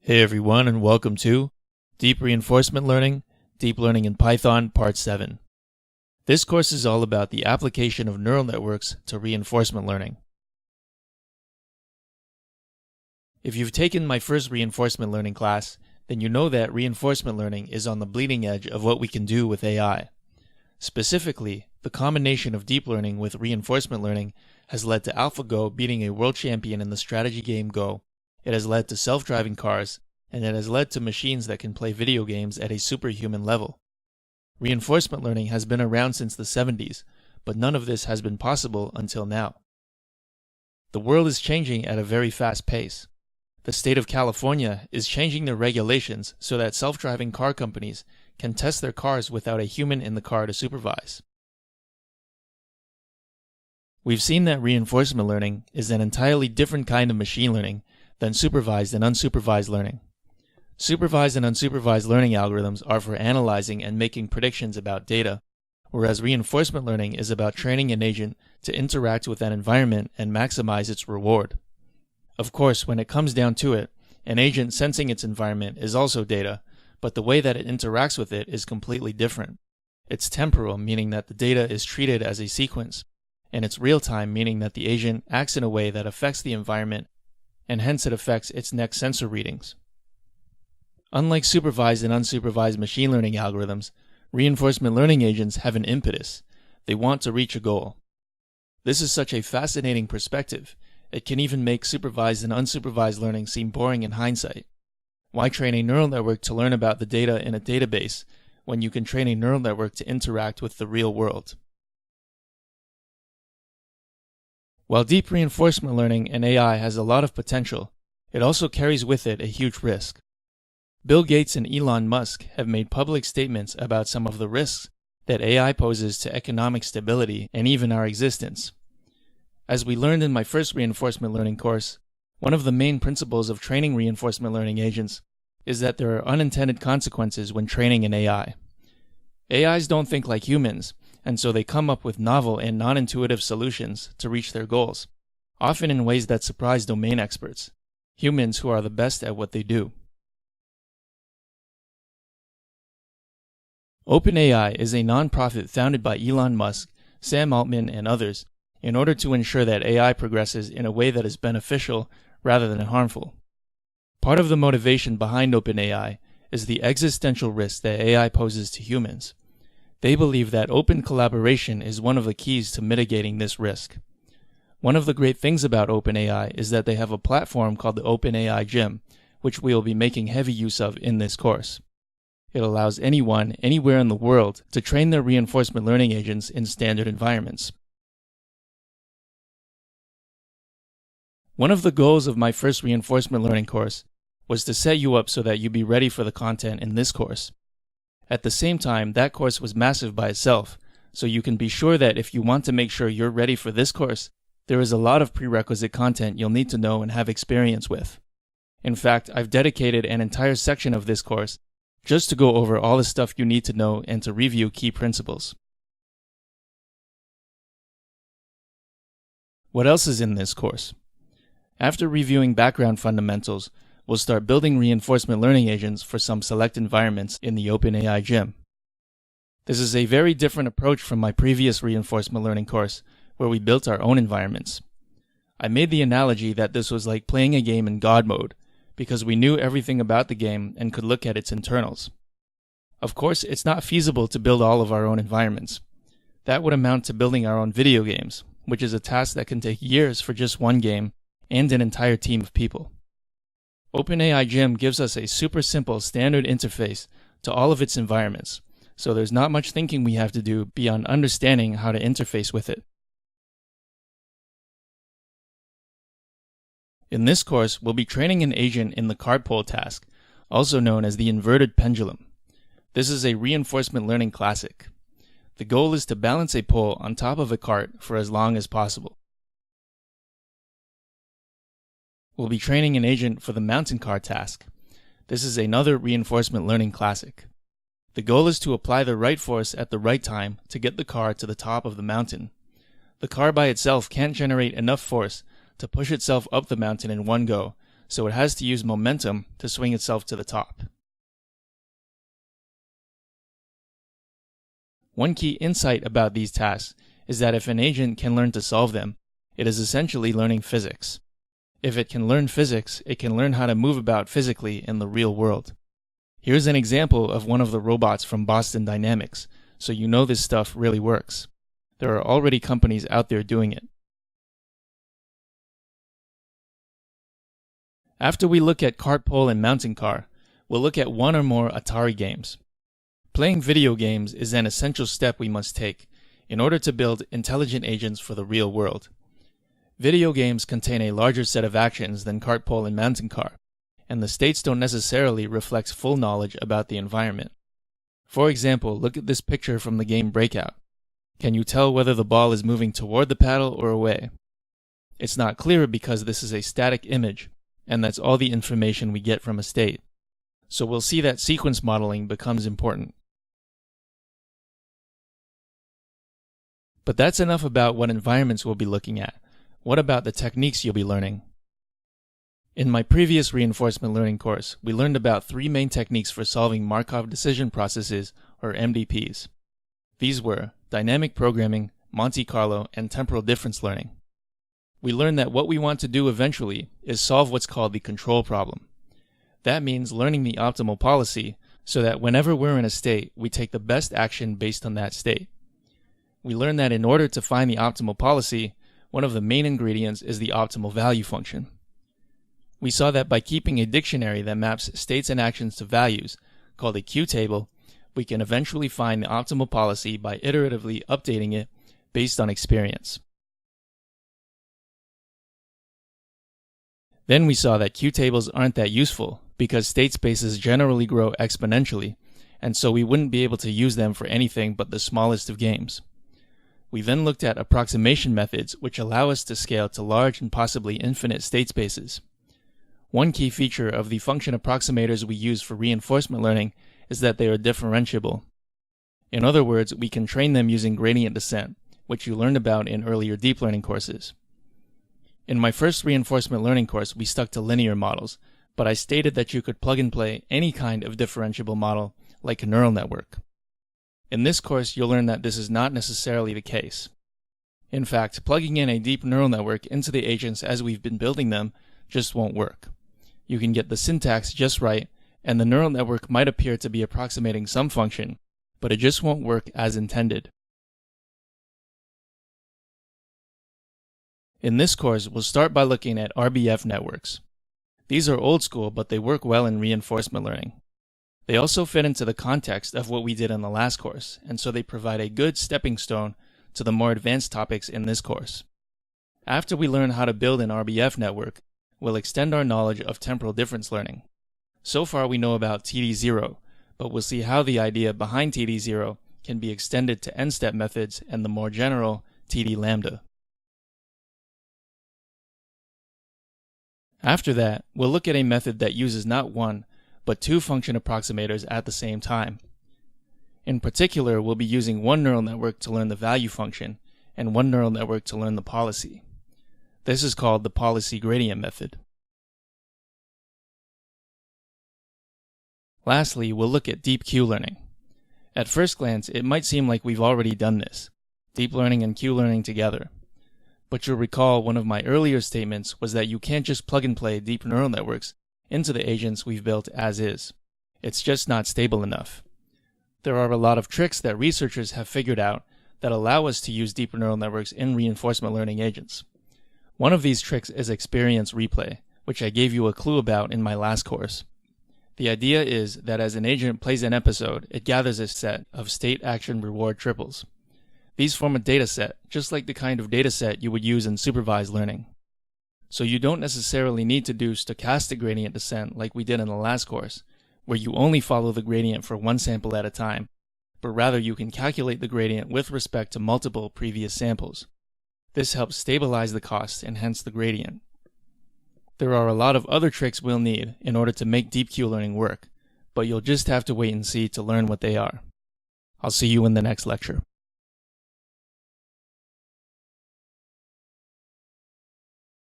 Hey everyone, and welcome to Deep Reinforcement Learning, Deep Learning in Python, Part 7. This course is all about the application of neural networks to reinforcement learning. If you've taken my first reinforcement learning class, then you know that reinforcement learning is on the bleeding edge of what we can do with AI. Specifically, the combination of deep learning with reinforcement learning has led to AlphaGo beating a world champion in the strategy game Go. It has led to self-driving cars, and it has led to machines that can play video games at a superhuman level. Reinforcement learning has been around since the 70s, but none of this has been possible until now. The world is changing at a very fast pace. The state of California is changing their regulations so that self-driving car companies can test their cars without a human in the car to supervise. We've seen that reinforcement learning is an entirely different kind of machine learning than supervised and unsupervised learning. Supervised and unsupervised learning algorithms are for analyzing and making predictions about data, whereas reinforcement learning is about training an agent to interact with an environment and maximize its reward. Of course, when it comes down to it, an agent sensing its environment is also data, but the way that it interacts with it is completely different. It's temporal, meaning that the data is treated as a sequence, and it's real-time, meaning that the agent acts in a way that affects the environment and hence it affects its next sensor readings. Unlike supervised and unsupervised machine learning algorithms, reinforcement learning agents have an impetus. They want to reach a goal. This is such a fascinating perspective. It can even make supervised and unsupervised learning seem boring in hindsight. Why train a neural network to learn about the data in a database when you can train a neural network to interact with the real world? While deep reinforcement learning and AI has a lot of potential, it also carries with it a huge risk. Bill Gates and Elon Musk have made public statements about some of the risks that AI poses to economic stability and even our existence. As we learned in my first reinforcement learning course, one of the main principles of training reinforcement learning agents is that there are unintended consequences when training an AI. AIs don't think like humans, and so they come up with novel and non-intuitive solutions to reach their goals, often in ways that surprise domain experts, humans who are the best at what they do. OpenAI is a non-profit founded by Elon Musk, Sam Altman, and others in order to ensure that AI progresses in a way that is beneficial rather than harmful. Part of the motivation behind OpenAI is the existential risk that AI poses to humans. They believe that open collaboration is one of the keys to mitigating this risk. One of the great things about OpenAI is that they have a platform called the OpenAI Gym, which we will be making heavy use of in this course. It allows anyone, anywhere in the world, to train their reinforcement learning agents in standard environments. One of the goals of my first reinforcement learning course was to set you up so that you'd be ready for the content in this course. At the same time, that course was massive by itself, so you can be sure that if you want to make sure you're ready for this course, there is a lot of prerequisite content you'll need to know and have experience with. In fact, I've dedicated an entire section of this course just to go over all the stuff you need to know and to review key principles. What else is in this course? After reviewing background fundamentals, we'll start building reinforcement learning agents for some select environments in the OpenAI Gym. This is a very different approach from my previous reinforcement learning course, where we built our own environments. I made the analogy that this was like playing a game in God mode, because we knew everything about the game and could look at its internals. Of course, it's not feasible to build all of our own environments. That would amount to building our own video games, which is a task that can take years for just one game and an entire team of people. OpenAI Gym gives us a super simple standard interface to all of its environments, so there's not much thinking we have to do beyond understanding how to interface with it. In this course, we'll be training an agent in the cart pole task, also known as the inverted pendulum. This is a reinforcement learning classic. The goal is to balance a pole on top of a cart for as long as possible. We'll be training an agent for the mountain car task. This is another reinforcement learning classic. The goal is to apply the right force at the right time to get the car to the top of the mountain. The car by itself can't generate enough force to push itself up the mountain in one go, so it has to use momentum to swing itself to the top. One key insight about these tasks is that if an agent can learn to solve them, it is essentially learning physics. If it can learn physics, it can learn how to move about physically in the real world. Here's an example of one of the robots from Boston Dynamics, so you know this stuff really works. There are already companies out there doing it. After we look at cart pole and mountain car, we'll look at one or more Atari games. Playing video games is an essential step we must take in order to build intelligent agents for the real world. Video games contain a larger set of actions than cart pole and mountain car, and the states don't necessarily reflect full knowledge about the environment. For example, look at this picture from the game Breakout. Can you tell whether the ball is moving toward the paddle or away? It's not clear because this is a static image, and that's all the information we get from a state. So we'll see that sequence modeling becomes important. But that's enough about what environments we'll be looking at. What about the techniques you'll be learning? In my previous reinforcement learning course, we learned about 3 main techniques for solving Markov decision processes, or MDPs. These were dynamic programming, Monte Carlo, and temporal difference learning. We learned that what we want to do eventually is solve what's called the control problem. That means learning the optimal policy so that whenever we're in a state, we take the best action based on that state. We learned that in order to find the optimal policy, one of the main ingredients is the optimal value function. We saw that by keeping a dictionary that maps states and actions to values, called a Q-table, we can eventually find the optimal policy by iteratively updating it based on experience. Then we saw that Q-tables aren't that useful because state spaces generally grow exponentially, and so we wouldn't be able to use them for anything but the smallest of games. We then looked at approximation methods which allow us to scale to large and possibly infinite state spaces. One key feature of the function approximators we use for reinforcement learning is that they are differentiable. In other words, we can train them using gradient descent, which you learned about in earlier deep learning courses. In my first reinforcement learning course, we stuck to linear models, but I stated that you could plug and play any kind of differentiable model, like a neural network. In this course, you'll learn that this is not necessarily the case. In fact, plugging in a deep neural network into the agents as we've been building them just won't work. You can get the syntax just right, and the neural network might appear to be approximating some function, but it just won't work as intended. In this course, we'll start by looking at RBF networks. These are old school, but they work well in reinforcement learning. They also fit into the context of what we did in the last course, and so they provide a good stepping stone to the more advanced topics in this course. After we learn how to build an RBF network, we'll extend our knowledge of temporal difference learning. So far we know about TD0, but we'll see how the idea behind TD0 can be extended to n-step methods and the more general TD lambda. After that, we'll look at a method that uses not one, but 2 function approximators at the same time. In particular, we'll be using one neural network to learn the value function, and one neural network to learn the policy. This is called the policy gradient method. Lastly, we'll look at deep Q-learning. At first glance, it might seem like we've already done this, deep learning and Q-learning together. But you'll recall one of my earlier statements was that you can't just plug and play deep neural networks into the agents we've built as is. It's just not stable enough. There are a lot of tricks that researchers have figured out that allow us to use deep neural networks in reinforcement learning agents. One of these tricks is experience replay, which I gave you a clue about in my last course. The idea is that as an agent plays an episode, it gathers a set of state, action, reward triples. These form a data set, just like the kind of data set you would use in supervised learning. So you don't necessarily need to do stochastic gradient descent like we did in the last course, where you only follow the gradient for one sample at a time, but rather you can calculate the gradient with respect to multiple previous samples. This helps stabilize the cost and hence the gradient. There are a lot of other tricks we'll need in order to make deep Q-learning work, but you'll just have to wait and see to learn what they are. I'll see you in the next lecture.